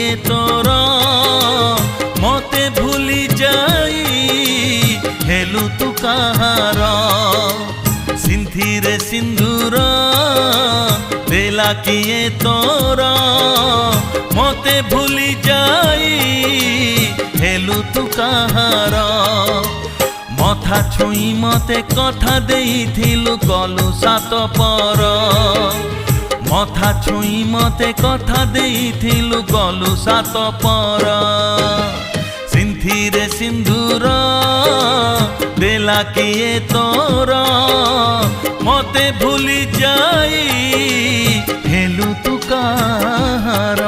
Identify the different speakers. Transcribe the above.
Speaker 1: किए तोर मते भूली जाई हेलु तू कहार सिंथी रे सिंदूर देला किए तोर मते भूली जाई हेलु तू कहार मथा छुई मते कथा देइथिलु कलु सात पर मथा छुई मते कथा देइथिलु कलु सात पर सिंथी रे सिंदूर देला किए तोर मते भूली जाई हेलु तू कहार।